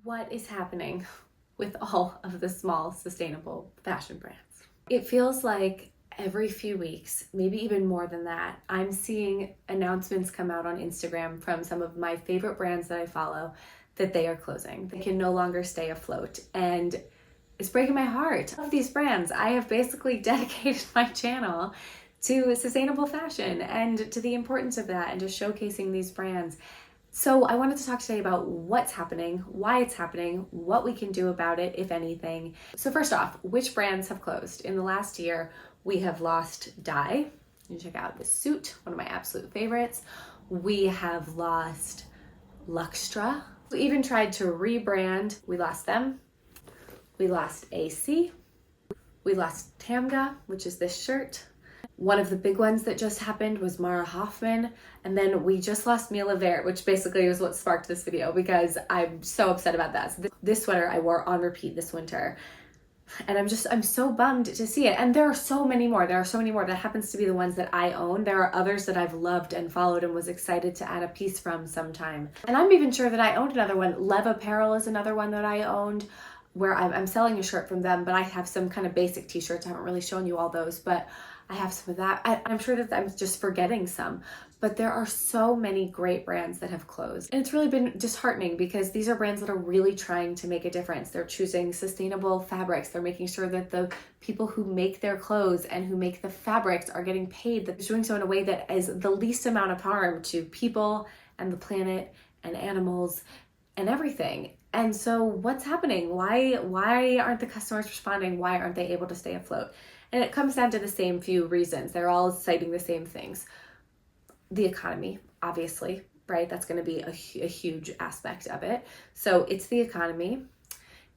what is happening with all of the small sustainable fashion brands. It feels like every few weeks, maybe even more than that, I'm seeing announcements come out on Instagram from some of my favorite brands that I follow that they are closing. They can no longer stay afloat. And it's breaking my heart. I love these brands. I have basically dedicated my channel to sustainable fashion and to the importance of that and to showcasing these brands. So I wanted to talk today about what's happening, why it's happening, what we can do about it, if anything. So first off, which brands have closed? In the last year, we have lost Dye. You can check out the suit, one of my absolute favorites. We have lost Luxtra. We even tried to rebrand. We lost them. We lost AC. We lost Tamga, which is this shirt. One of the big ones that just happened was Mara Hoffman. And then we just lost Mila Vert, which basically was what sparked this video because I'm so upset about that. So this sweater I wore on repeat this winter. And I'm so bummed to see it. And there are so many more. There are so many more. That happens to be the ones that I own. There are others that I've loved and followed and was excited to add a piece from sometime. And I'm even sure that I owned another one. Lev Apparel is another one that I owned, where I'm selling a shirt from them, but I have some kind of basic t-shirts. I haven't really shown you all those, but I have some of that. I'm sure that I'm just forgetting some, but there are so many great brands that have closed. And it's really been disheartening because these are brands that are really trying to make a difference. They're choosing sustainable fabrics. They're making sure that the people who make their clothes and who make the fabrics are getting paid. They're doing so in a way that is the least amount of harm to people and the planet and animals and everything. And so what's happening? Why aren't the customers responding? Why aren't they able to stay afloat? And it comes down to the same few reasons. They're all citing the same things. The economy, obviously, right? That's going to be a huge aspect of it. So it's the economy.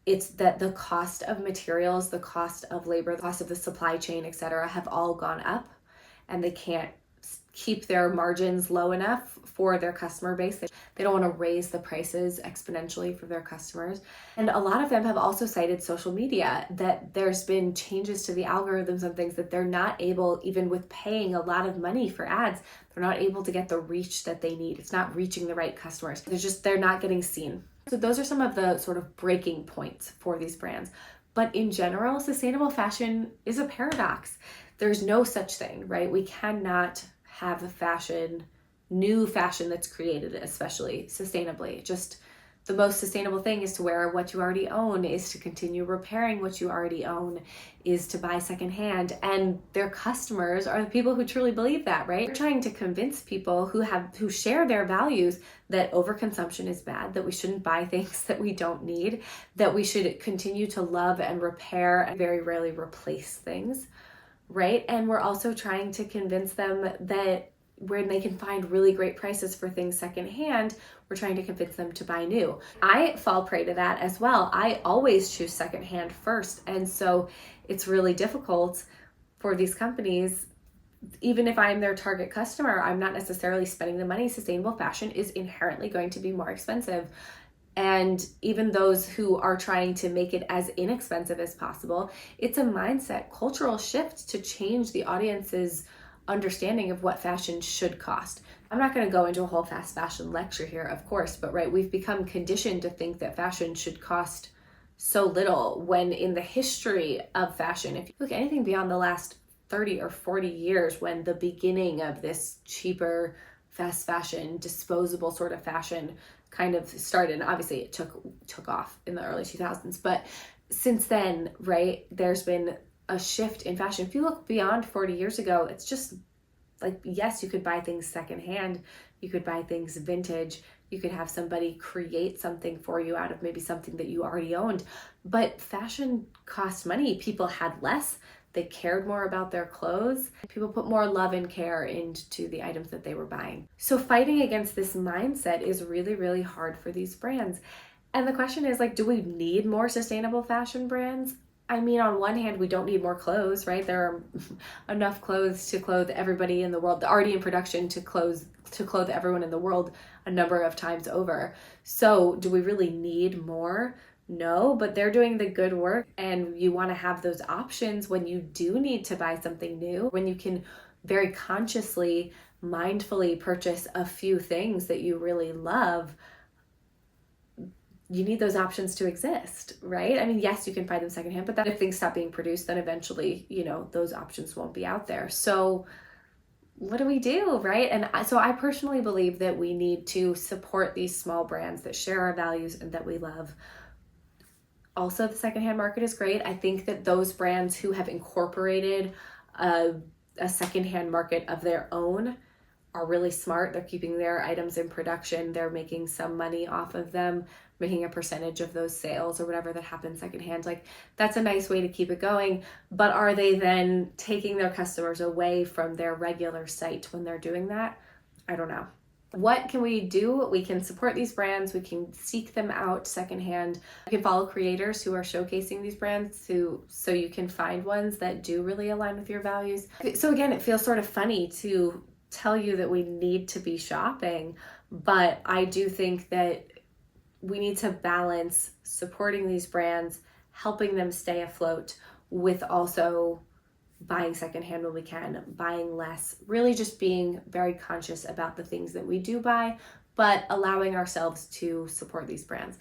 It's that the cost of materials, the cost of labor, the cost of the supply chain, etc., have all gone up, and they can't keep their margins low enough for their customer base. They don't want to raise the prices exponentially for their customers. And a lot of them have also cited social media, that there's been changes to the algorithms and things that they're not able, even with paying a lot of money for ads, they're not able to get the reach that they need. It's not reaching the right customers. They're not getting seen. So those are some of the sort of breaking points for these brands. But in general, sustainable fashion is a paradox. There's no such thing, right? We cannot have new fashion that's created, especially sustainably. Just the most sustainable thing is to wear what you already own, is to continue repairing what you already own, is to buy secondhand. And their customers are the people who truly believe that, right? We're trying to convince people who share their values that overconsumption is bad, that we shouldn't buy things that we don't need, that we should continue to love and repair and very rarely replace things, right? And we're also trying to convince them that when they can find really great prices for things secondhand, we're trying to convince them to buy new. I fall prey to that as well. I always choose secondhand first. And so it's really difficult for these companies. Even if I'm their target customer, I'm not necessarily spending the money. Sustainable fashion is inherently going to be more expensive. And even those who are trying to make it as inexpensive as possible, it's a mindset, cultural shift to change the audience's understanding of what fashion should cost. I'm not going to go into a whole fast fashion lecture here, of course, but right, we've become conditioned to think that fashion should cost so little, when in the history of fashion, if you look at anything beyond the last 30 or 40 years, when the beginning of this cheaper fast fashion, disposable sort of fashion kind of started, and obviously it took off in the early 2000s, but since then, right, there's been a shift in fashion. If you look beyond 40 years ago, it's just like, yes, you could buy things secondhand, you could buy things vintage, you could have somebody create something for you out of maybe something that you already owned, but fashion cost money. People had less, they cared more about their clothes, people put more love and care into the items that they were buying. So fighting against this mindset is really, really hard for these brands. And the question is, like, do we need more sustainable fashion brands? I mean, on one hand, we don't need more clothes, right? There are enough clothes to clothe everybody in the world, already in production to clothe everyone in the world a number of times over. So do we really need more? No, but they're doing the good work, and you want to have those options when you do need to buy something new, when you can very consciously, mindfully purchase a few things that you really love. you need those options to exist, right? I mean, yes, you can find them secondhand, but then if things stop being produced, then eventually, those options won't be out there. So what do we do, right? And so I personally believe that we need to support these small brands that share our values and that we love. Also, the secondhand market is great. I think that those brands who have incorporated a secondhand market of their own are really smart. They're keeping their items in production. They're making some money off of them, making a percentage of those sales or whatever that happens secondhand. Like, that's a nice way to keep it going. But are they then taking their customers away from their regular site when they're doing that? I don't know. What can we do? We can support these brands. We can seek them out secondhand. You can follow creators who are showcasing these brands so you can find ones that do really align with your values. So again, it feels sort of funny to tell you that we need to be shopping, but I do think that we need to balance supporting these brands, helping them stay afloat, with also buying secondhand when we can, buying less, really just being very conscious about the things that we do buy, but allowing ourselves to support these brands.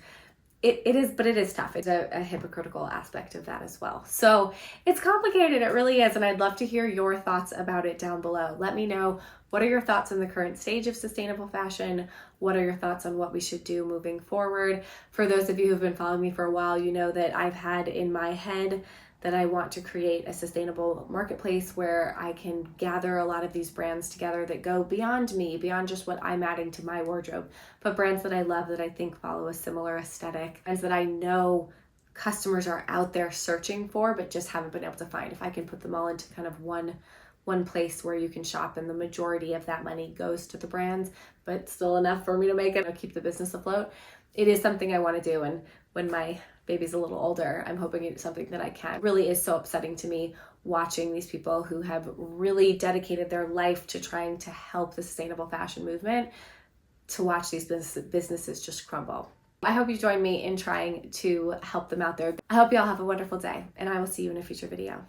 It is tough. It's a hypocritical aspect of that as well. So it's complicated. It really is. And I'd love to hear your thoughts about it down below. Let me know, what are your thoughts on the current stage of sustainable fashion? What are your thoughts on what we should do moving forward? For those of you who've been following me for a while, you know that I've had in my head that I want to create a sustainable marketplace where I can gather a lot of these brands together that go beyond me, beyond just what I'm adding to my wardrobe, but brands that I love, that I think follow a similar aesthetic, and that I know customers are out there searching for, but just haven't been able to find. If I can put them all into kind of one place where you can shop, and the majority of that money goes to the brands, but still enough for me to make it, keep the business afloat. It is something I want to do. And when my baby's a little older, I'm hoping it's something that I can. It really is so upsetting to me watching these people who have really dedicated their life to trying to help the sustainable fashion movement, to watch these businesses just crumble. I hope you join me in trying to help them out there. I hope you all have a wonderful day, and I will see you in a future video.